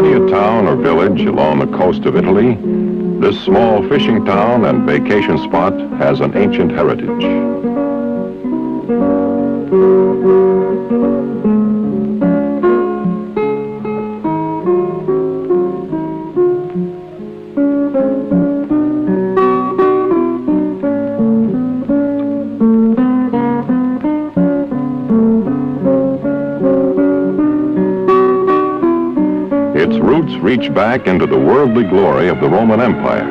many a town or village along the coast of Italy, this small fishing town and vacation spot has an ancient heritage. Its roots reach back into the worldly glory of the Roman Empire.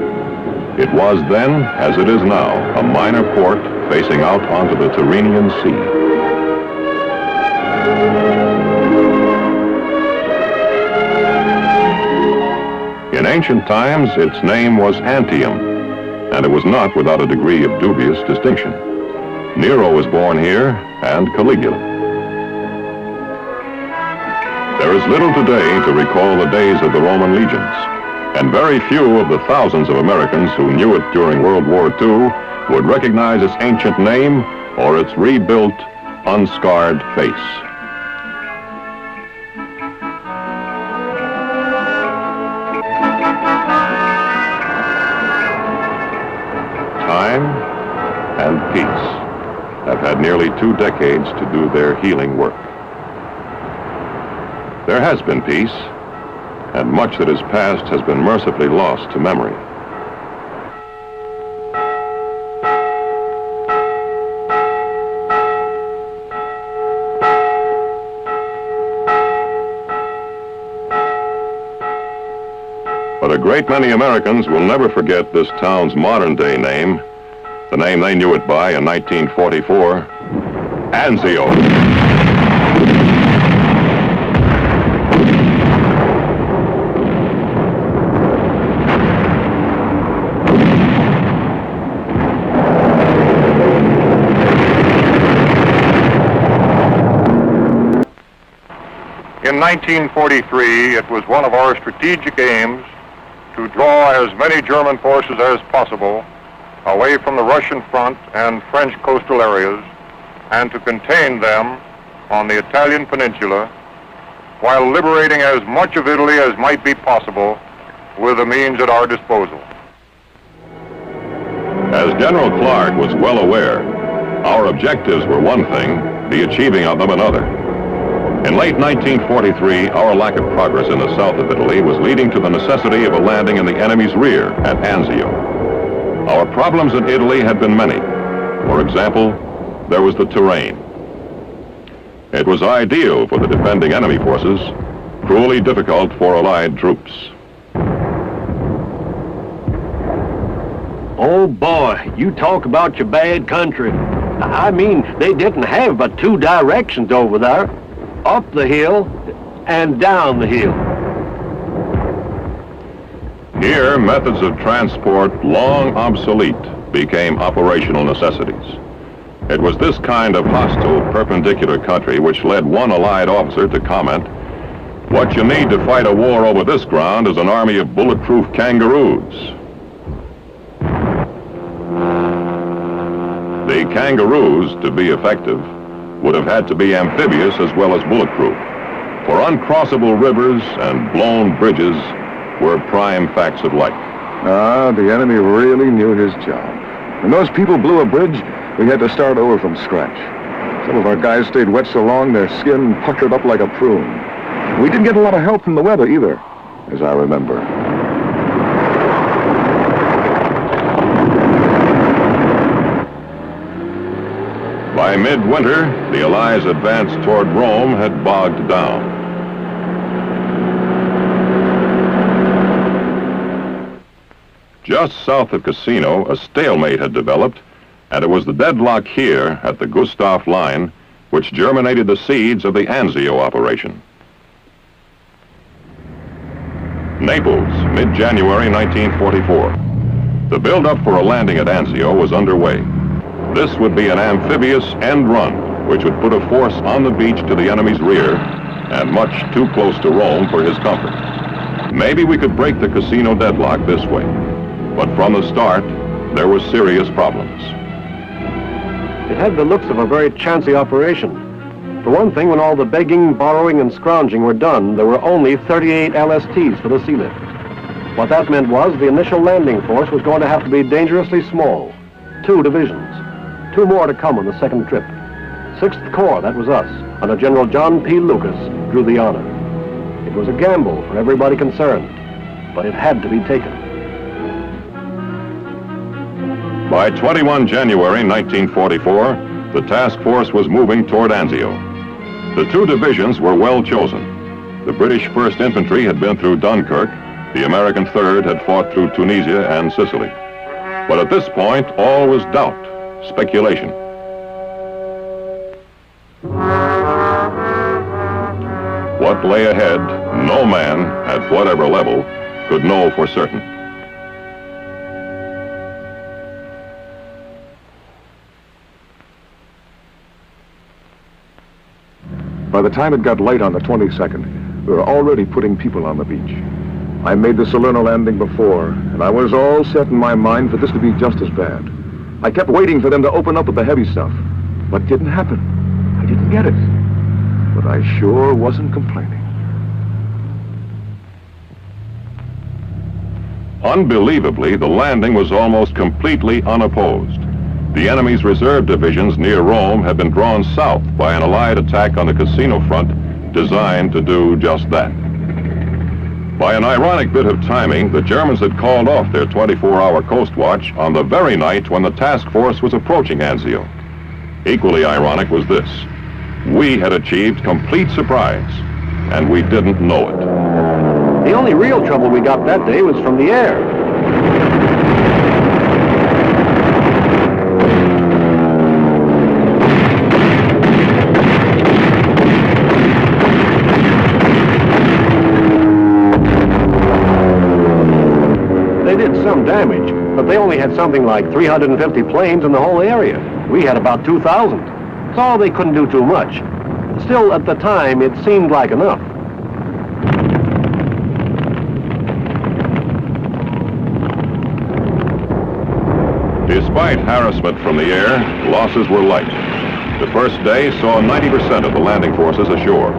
It was then, as it is now, a minor port facing out onto the Tyrrhenian Sea. In ancient times, its name was Antium, and it was not without a degree of dubious distinction. Nero was born here, and Caligula. There is little today to recall the days of the Roman legions, and very few of the thousands of Americans who knew it during World War II would recognize its ancient name or its rebuilt, unscarred face. Time and peace have had nearly 2 decades to do their healing work. There has been peace, and much that is past has been mercifully lost to memory. But a great many Americans will never forget this town's modern-day name, the name they knew it by in 1944, Anzio. In 1943, it was one of our strategic aims to draw as many German forces as possible away from the Russian front and French coastal areas and to contain them on the Italian peninsula while liberating as much of Italy as might be possible with the means at our disposal. As General Clark was well aware, our objectives were one thing, the achieving of them another. In late 1943, our lack of progress in the south of Italy was leading to the necessity of a landing in the enemy's rear at Anzio. Our problems in Italy had been many. For example, there was the terrain. It was ideal for the defending enemy forces, cruelly difficult for Allied troops. Oh boy, you talk about your bad country. I mean, they didn't have but 2 directions over there. Up the hill and down the hill. Here, methods of transport long obsolete became operational necessities. It was this kind of hostile, perpendicular country which led one Allied officer to comment, "What you need to fight a war over this ground is an army of bulletproof kangaroos." The kangaroos, to be effective, would have had to be amphibious as well as bulletproof, for uncrossable rivers and blown bridges were prime facts of life. The enemy really knew his job. When those people blew a bridge, we had to start over from scratch. Some of our guys stayed wet so long their skin puckered up like a prune. We didn't get a lot of help from the weather either, as I remember. By midwinter, the Allies' advance toward Rome had bogged down. Just south of Cassino, a stalemate had developed, and it was the deadlock here at the Gustav Line which germinated the seeds of the Anzio operation. Naples, mid-January 1944. The build-up for a landing at Anzio was underway. This would be an amphibious end run, which would put a force on the beach to the enemy's rear and much too close to Rome for his comfort. Maybe we could break the Cassino deadlock this way, but from the start, there were serious problems. It had the looks of a very chancy operation. For one thing, when all the begging, borrowing, and scrounging were done, there were only 38 LSTs for the sea lift. What that meant was the initial landing force was going to have to be dangerously small. 2 divisions. 2 more to come on the second trip. 6th Corps, that was us, under General John P. Lucas, drew the honor. It was a gamble for everybody concerned, but it had to be taken. By 21 January 1944, the task force was moving toward Anzio. The 2 divisions were well chosen. The British 1st Infantry had been through Dunkirk, the American 3rd had fought through Tunisia and Sicily. But at this point, all was doubt, speculation. What lay ahead, no man, at whatever level, could know for certain. By the time it got late on the 22nd, we were already putting people on the beach. I made the Salerno landing before, and I was all set in my mind for this to be just as bad. I kept waiting for them to open up with the heavy stuff, but it didn't happen. I didn't get it. But I sure wasn't complaining. Unbelievably, the landing was almost completely unopposed. The enemy's reserve divisions near Rome had been drawn south by an Allied attack on the casino front designed to do just that. By an ironic bit of timing, the Germans had called off their 24-hour coast watch on the very night when the task force was approaching Anzio. Equally ironic was this: we had achieved complete surprise, and we didn't know it. The only real trouble we got that day was from the air. They did some damage, but they only had something like 350 planes in the whole area. We had about 2,000. So they couldn't do too much. Still, at the time, it seemed like enough. Despite harassment from the air, losses were light. The first day saw 90% of the landing forces ashore.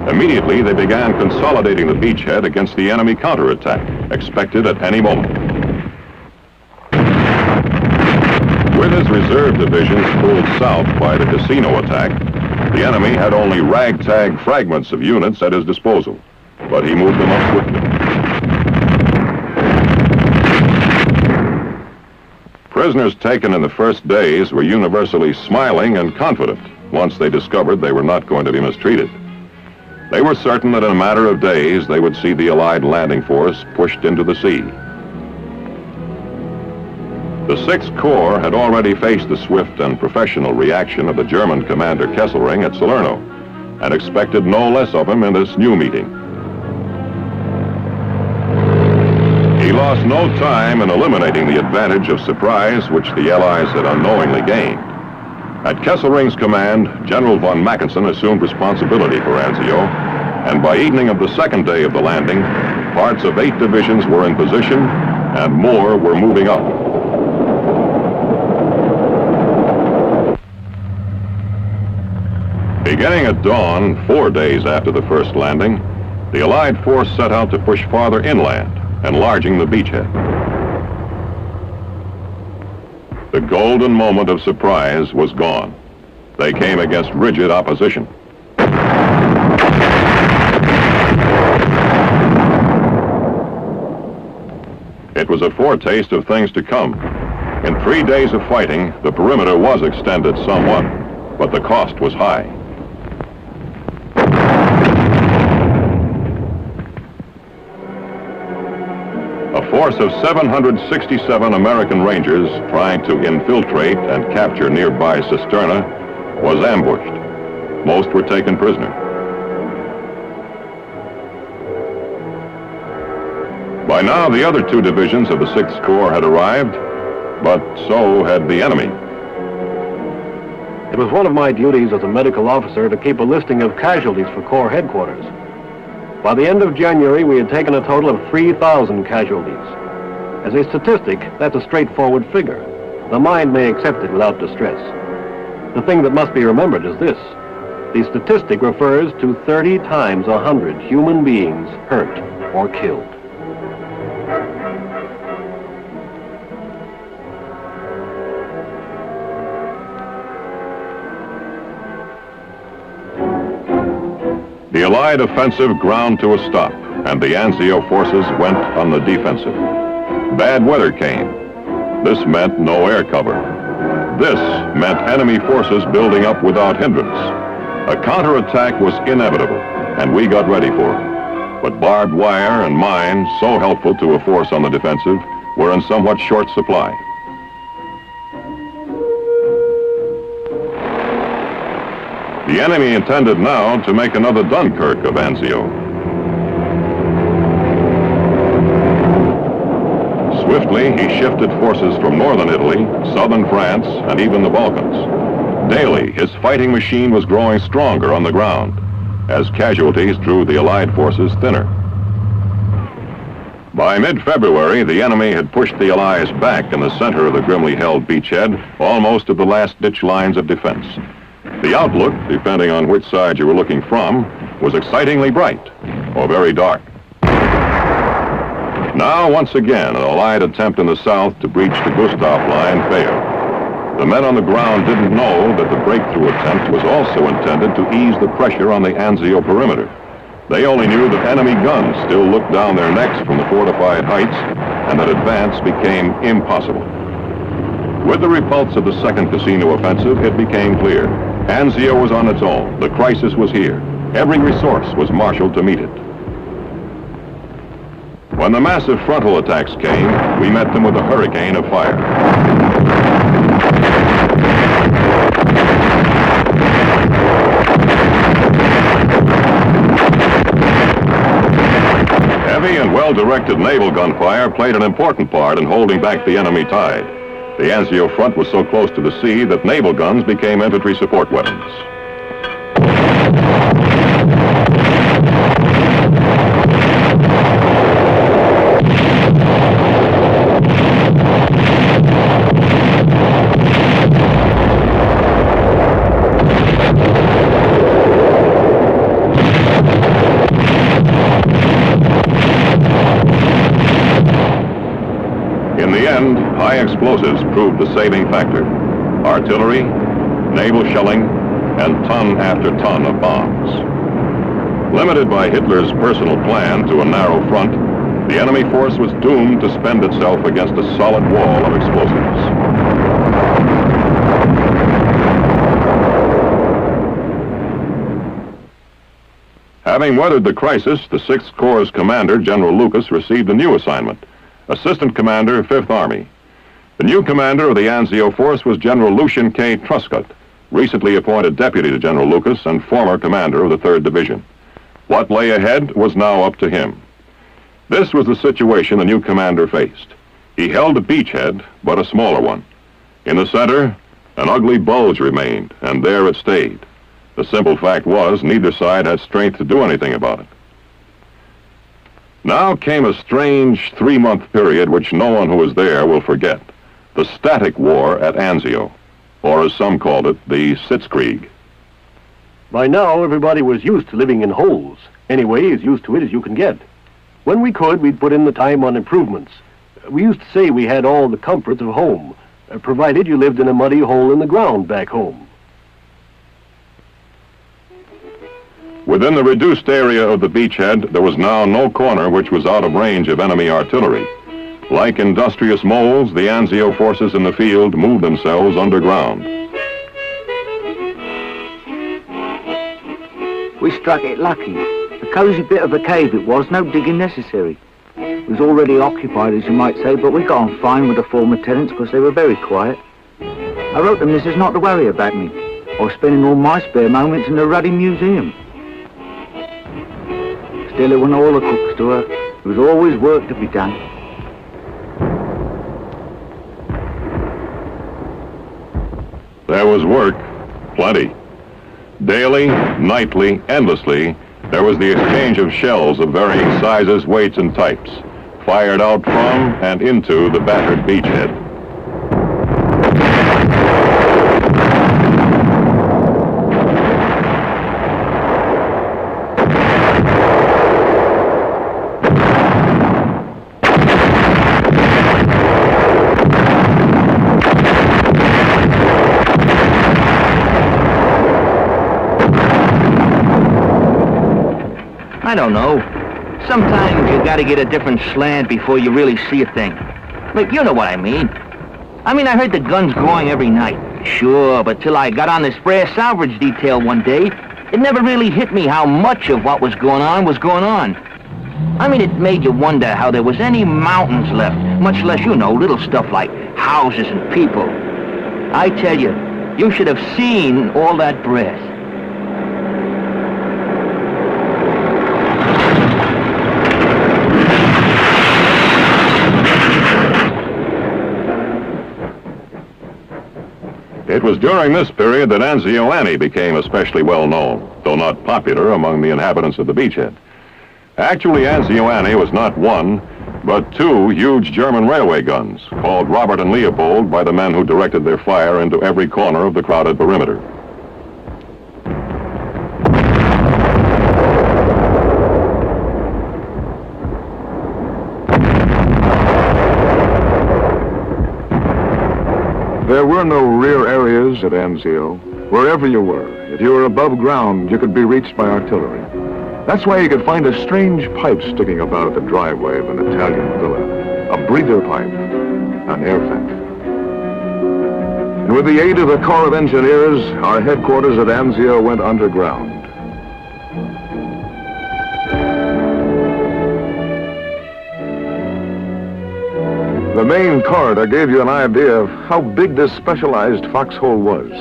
Immediately, they began consolidating the beachhead against the enemy counterattack, expected at any moment. With his reserve divisions pulled south by the casino attack, the enemy had only ragtag fragments of units at his disposal, but he moved them up swiftly. Prisoners taken in the first days were universally smiling and confident once they discovered they were not going to be mistreated. They were certain that in a matter of days they would see the Allied landing force pushed into the sea. The 6th Corps had already faced the swift and professional reaction of the German commander Kesselring at Salerno, and expected no less of him in this new meeting. He lost no time in eliminating the advantage of surprise which the Allies had unknowingly gained. At Kesselring's command, General von Mackensen assumed responsibility for Anzio, and by evening of the second day of the landing, parts of 8 divisions were in position and more were moving up. Beginning at dawn, 4 days after the first landing, the Allied force set out to push farther inland, enlarging the beachhead. The golden moment of surprise was gone. They came against rigid opposition. It was a foretaste of things to come. In 3 days of fighting, the perimeter was extended somewhat, but the cost was high. A force of 767 American Rangers trying to infiltrate and capture nearby Cisterna was ambushed. Most were taken prisoner. By now, the other 2 divisions of the 6th Corps had arrived, but so had the enemy. It was one of my duties as a medical officer to keep a listing of casualties for Corps headquarters. By the end of January, we had taken a total of 3,000 casualties. As a statistic, that's a straightforward figure. The mind may accept it without distress. The thing that must be remembered is this: The statistic refers to 30 times 100 human beings hurt or killed. The Allied offensive ground to a stop, and the Anzio forces went on the defensive. Bad weather came. This meant no air cover. This meant enemy forces building up without hindrance. A counterattack was inevitable, and we got ready for it. But barbed wire and mines, so helpful to a force on the defensive, were in somewhat short supply. The enemy intended now to make another Dunkirk of Anzio. Swiftly, he shifted forces from northern Italy, southern France, and even the Balkans. Daily, his fighting machine was growing stronger on the ground, as casualties drew the Allied forces thinner. By mid-February, the enemy had pushed the Allies back in the center of the grimly held beachhead, almost to the last-ditch lines of defense. The outlook, depending on which side you were looking from, was excitingly bright or very dark. Now, once again, an Allied attempt in the south to breach the Gustav line failed. The men on the ground didn't know that the breakthrough attempt was also intended to ease the pressure on the Anzio perimeter. They only knew that enemy guns still looked down their necks from the fortified heights, and that advance became impossible. With the repulse of the second Cassino offensive, it became clear. Anzio was on its own. The crisis was here. Every resource was marshaled to meet it. When the massive frontal attacks came, we met them with a hurricane of fire. Heavy and well-directed naval gunfire played an important part in holding back the enemy tide. The Anzio front was so close to the sea that naval guns became infantry support weapons. In the end, high explosives proved the saving factor. Artillery, naval shelling, and ton after ton of bombs. Limited by Hitler's personal plan to a narrow front, the enemy force was doomed to spend itself against a solid wall of explosives. Having weathered the crisis, the 6th Corps' commander, General Lucas, received a new assignment. Assistant Commander, 5th Army. The new commander of the Anzio force was General Lucian K. Truscott, recently appointed deputy to General Lucas and former commander of the 3rd Division. What lay ahead was now up to him. This was the situation the new commander faced. He held a beachhead, but a smaller one. In the center, an ugly bulge remained, and there it stayed. The simple fact was, neither side had strength to do anything about it. Now came a strange 3-month period which no one who was there will forget. The static war at Anzio, or as some called it, the Sitzkrieg. By now, everybody was used to living in holes. Anyway, as used to it as you can get. When we could, we'd put in the time on improvements. We used to say we had all the comforts of home, provided you lived in a muddy hole in the ground back home. Within the reduced area of the beachhead, there was now no corner which was out of range of enemy artillery. Like industrious moles, the Anzio forces in the field moved themselves underground. We struck it lucky. A cosy bit of a cave it was, no digging necessary. It was already occupied, as you might say, but we got on fine with the former tenants because they were very quiet. I wrote the missus not to worry about me. I was spending all my spare moments in the Ruddy Museum. Still, it wasn't all the cooks to her. There was always work to be done. There was work, plenty. Daily, nightly, endlessly, there was the exchange of shells of varying sizes, weights, and types, fired out from and into the battered beachhead. I don't know. Sometimes you gotta get a different slant before you really see a thing. But you know what I mean. I heard the guns going every night. Sure, but till I got on this brass salvage detail one day, it never really hit me how much of what was going on was going on. It made you wonder how there was any mountains left, much less, little stuff like houses and people. I tell you, you should have seen all that brass. It was during this period that Anzio became especially well known, though not popular among the inhabitants of the beachhead. Actually, Anzio was not one, but two huge German railway guns, called Robert and Leopold by the men who directed their fire into every corner of the crowded perimeter. There were no rear areas at Anzio. Wherever you were, if you were above ground, you could be reached by artillery. That's why you could find a strange pipe sticking about the driveway of an Italian villa. A breather pipe, an air vent. And with the aid of the Corps of Engineers, our headquarters at Anzio went underground. The main corridor gave you an idea of how big this specialized foxhole was.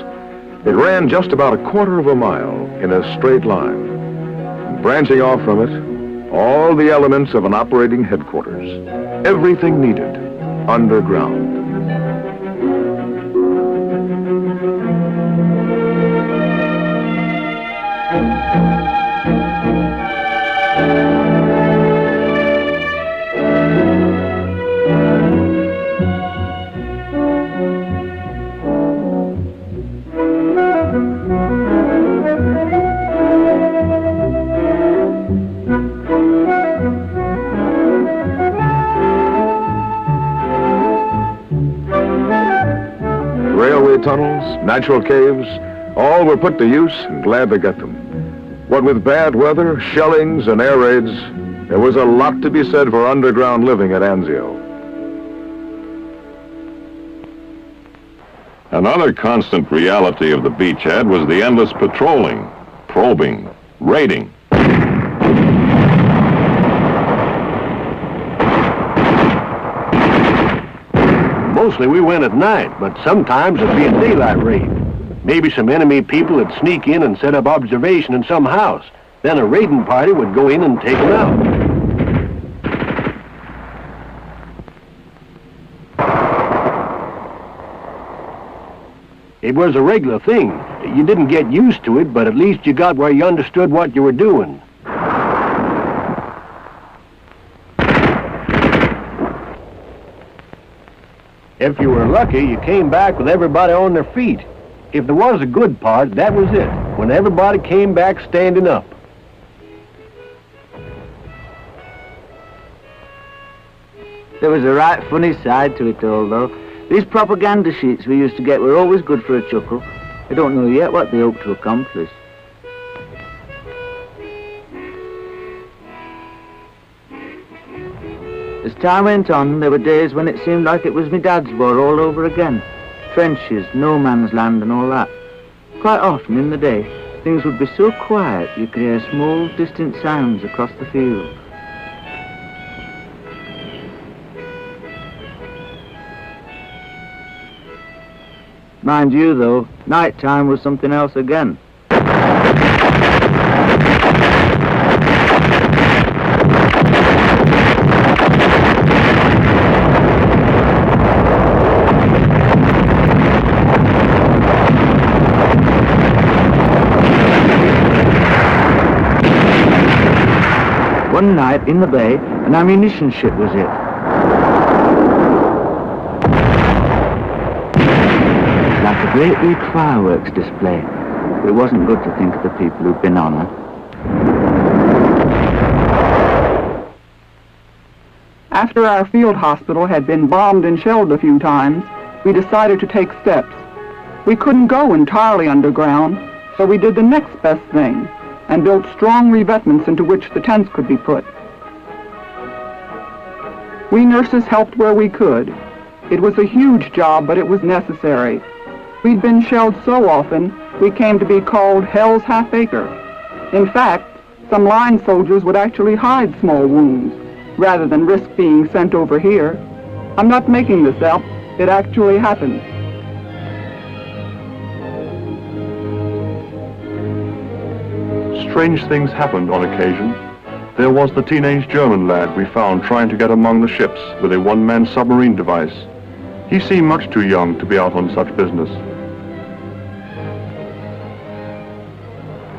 It ran just about a quarter of a mile in a straight line. And branching off from it, all the elements of an operating headquarters. Everything needed underground. Tunnels, natural caves, all were put to use and glad to get them. What with bad weather, shellings, and air raids, there was a lot to be said for underground living at Anzio. Another constant reality of the beachhead was the endless patrolling, probing, raiding. Mostly we went at night, but sometimes it'd be a daylight raid. Maybe some enemy people would sneak in and set up observation in some house. Then a raiding party would go in and take them out. It was a regular thing. You didn't get used to it, but at least you got where you understood what you were doing. If you were lucky, you came back with everybody on their feet. If there was a good part, that was it, when everybody came back standing up. There was a right funny side to it all, though. These propaganda sheets we used to get were always good for a chuckle. I don't know yet what they hope to accomplish. As time went on, there were days when it seemed like it was my dad's war all over again. Trenches, no man's land and all that. Quite often in the day, things would be so quiet you could hear small, distant sounds across the field. Mind you, though, night time was something else again. One night in the bay, an ammunition ship was hit. Like a great big fireworks display. It wasn't good to think of the people who'd been on her. After our field hospital had been bombed and shelled a few times, we decided to take steps. We couldn't go entirely underground, so we did the next best thing, and built strong revetments into which the tents could be put. We nurses helped where we could. It was a huge job, but it was necessary. We'd been shelled so often, we came to be called Hell's Half-Acre. In fact, some line soldiers would actually hide small wounds, rather than risk being sent over here. I'm not making this up. It actually happened. Strange things happened on occasion. There was the teenage German lad we found trying to get among the ships with a one-man submarine device. He seemed much too young to be out on such business.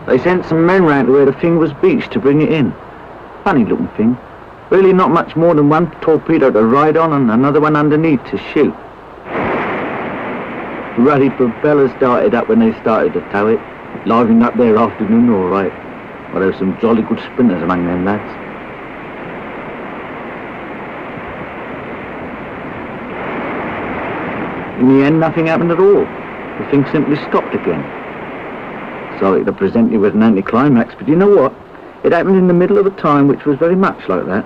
They sent some men round to where the thing was beached to bring it in. Funny looking thing. Really not much more than one torpedo to ride on and another one underneath to shoot. Ruddy propellers started up when they started to tow it. Livening up their afternoon all right. Well, there were some jolly good sprinters among them lads. In the end, nothing happened at all. The thing simply stopped again. Sorry to present you with an anticlimax, but you know what? It happened in the middle of a time which was very much like that.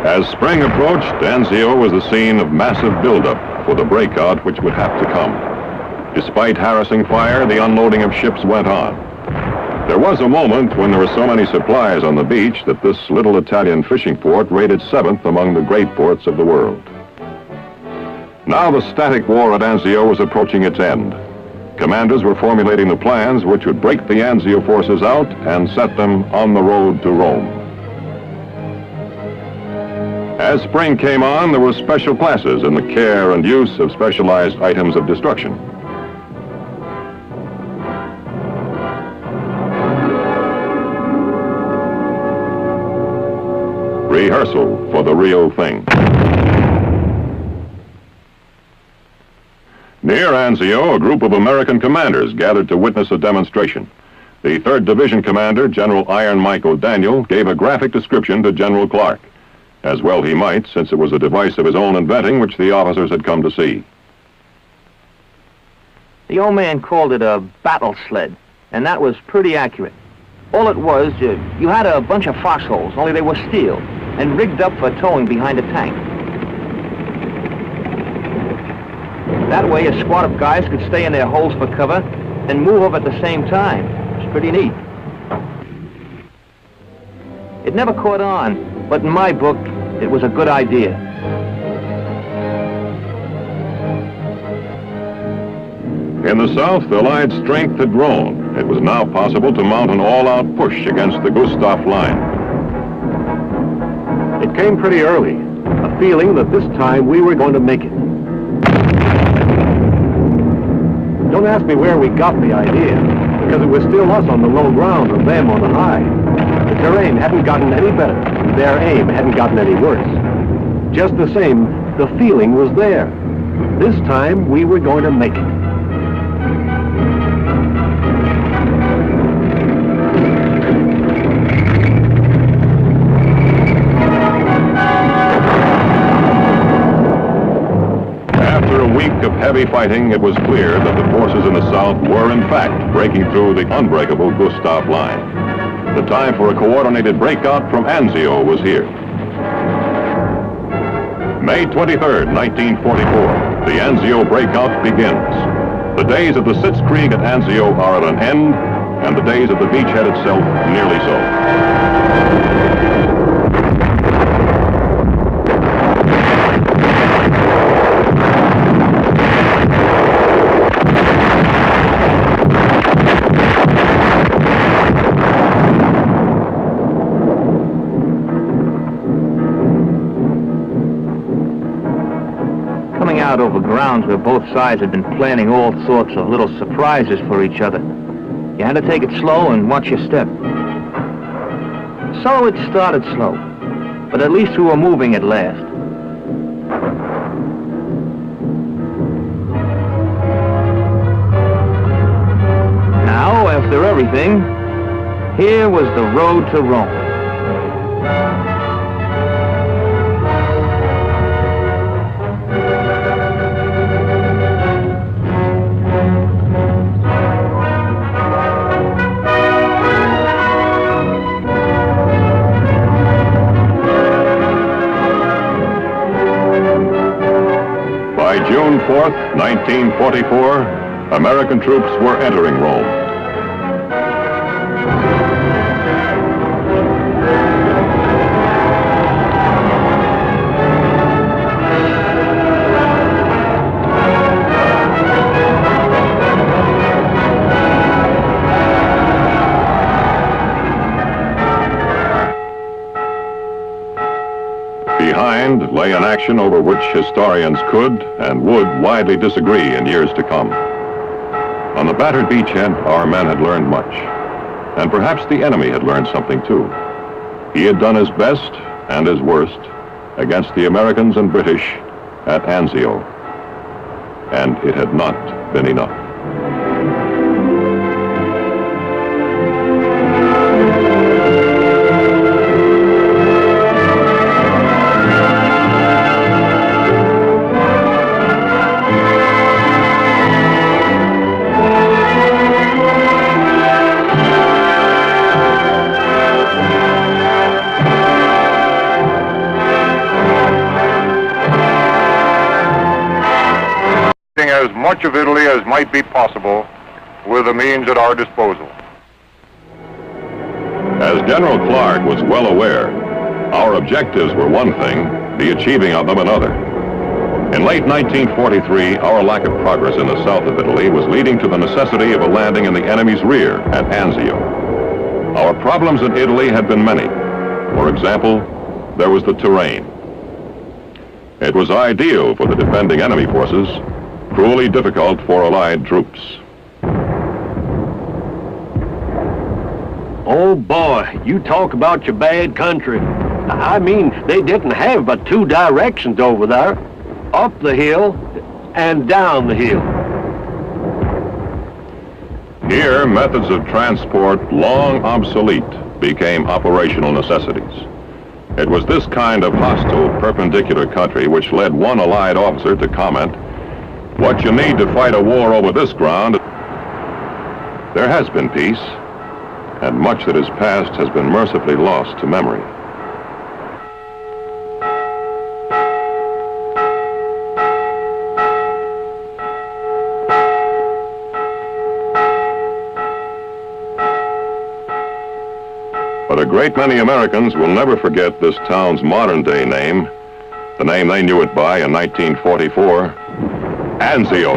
As spring approached, Anzio was the scene of massive buildup for the breakout which would have to come. Despite harassing fire, the unloading of ships went on. There was a moment when there were so many supplies on the beach that this little Italian fishing port rated 7th among the great ports of the world. Now the static war at Anzio was approaching its end. Commanders were formulating the plans which would break the Anzio forces out and set them on the road to Rome. As spring came on, there were special classes in the care and use of specialized items of destruction. Rehearsal for the real thing. Near Anzio, a group of American commanders gathered to witness a demonstration. The 3rd Division commander, General Iron Mike O'Daniel, gave a graphic description to General Clark. As well he might, since it was a device of his own inventing which the officers had come to see. The old man called it a battle sled, and that was pretty accurate. All it was, you had a bunch of foxholes, only they were steel, and rigged up for towing behind a tank. That way, a squad of guys could stay in their holes for cover and move up at the same time. It's pretty neat. It never caught on, but in my book, it was a good idea. In the South, the Allied strength had grown. It was now possible to mount an all-out push against the Gustav line. It came pretty early, a feeling that this time we were going to make it. Don't ask me where we got the idea, because it was still us on the low ground and them on the high. The terrain hadn't gotten any better, and their aim hadn't gotten any worse. Just the same, the feeling was there. This time, we were going to make it. Of heavy fighting, it was clear that the forces in the South were in fact breaking through the unbreakable Gustav line. The time for a coordinated breakout from Anzio was here. May 23rd, 1944, the Anzio breakout begins. The days of the Sitzkrieg at Anzio are at an end, and the days of the beachhead itself nearly so. Out over grounds where both sides had been planning all sorts of little surprises for each other. You had to take it slow and watch your step. So it started slow, but at least we were moving at last. Now, after everything, here was the road to Rome. 4th, 1944, American troops were entering Rome. Behind lay an action over which historians could and would widely disagree in years to come. On the battered beachhead, our men had learned much, and perhaps the enemy had learned something too. He had done his best and his worst against the Americans and British at Anzio, and it had not been enough. As much of Italy as might be possible with the means at our disposal. As General Clark was well aware, our objectives were one thing, the achieving of them another. In late 1943, our lack of progress in the south of Italy was leading to the necessity of a landing in the enemy's rear at Anzio. Our problems in Italy had been many. For example, there was the terrain. It was ideal for the defending enemy forces, cruelly difficult for Allied troops. Oh boy, you talk about your bad country. I mean, they didn't have but two directions over there, up the hill and down the hill. Here, methods of transport long obsolete became operational necessities. It was this kind of hostile, perpendicular country which led one Allied officer to comment, "What you need to fight a war over this ground." There has been peace, and much that is past has been mercifully lost to memory. But a great many Americans will never forget this town's modern-day name, the name they knew it by in 1944, Anzio.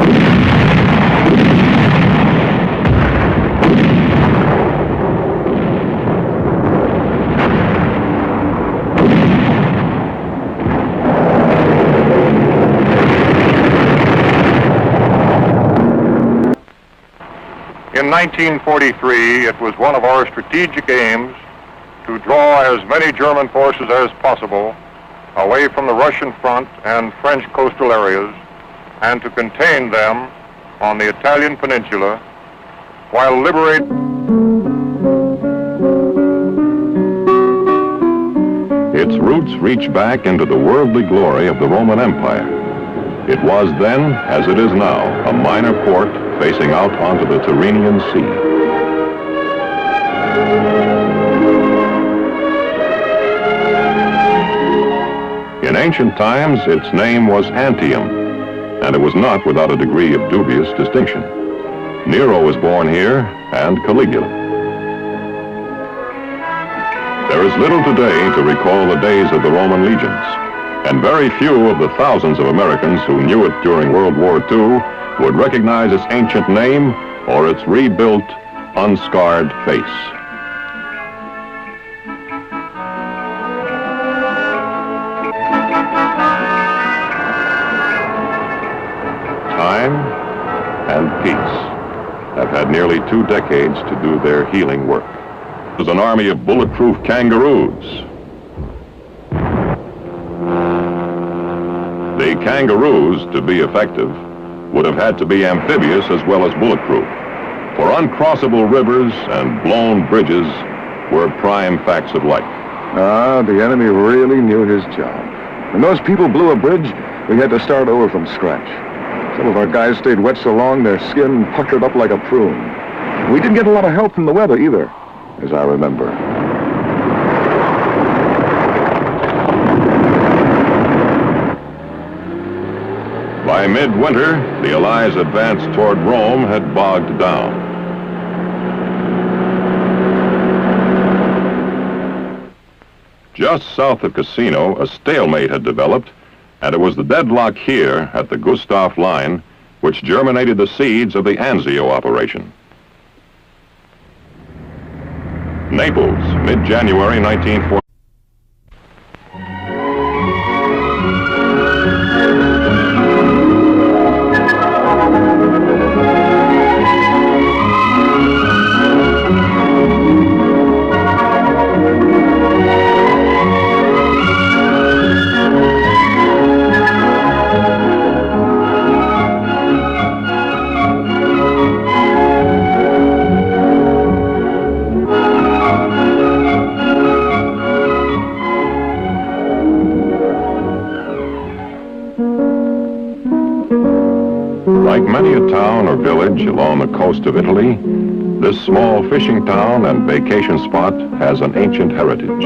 In 1943, it was one of our strategic aims to draw as many German forces as possible away from the Russian front and French coastal areas, and to contain them on the Italian peninsula while liberating. Its roots reach back into the worldly glory of the Roman Empire. It was then, as it is now, a minor port facing out onto the Tyrrhenian Sea. In ancient times, its name was Antium, and it was not without a degree of dubious distinction. Nero was born here, and Caligula. There is little today to recall the days of the Roman legions, and very few of the thousands of Americans who knew it during World War II would recognize its ancient name or its rebuilt, unscarred face. Time and peace have had nearly 2 decades to do their healing work. It was an army of bulletproof kangaroos. The kangaroos, to be effective, would have had to be amphibious as well as bulletproof, for uncrossable rivers and blown bridges were prime facts of life. The enemy really knew his job. When those people blew a bridge, we had to start over from scratch. Some of our guys stayed wet so long their skin puckered up like a prune. We didn't get a lot of help from the weather either, as I remember. By By midwinter, the Allies' advance toward Rome had bogged down. Just south of Cassino, a stalemate had developed, and it was the deadlock here at the Gustav Line which germinated the seeds of the Anzio operation. Naples, mid-January 1940. Like many a town or village along the coast of Italy, this small fishing town and vacation spot has an ancient heritage.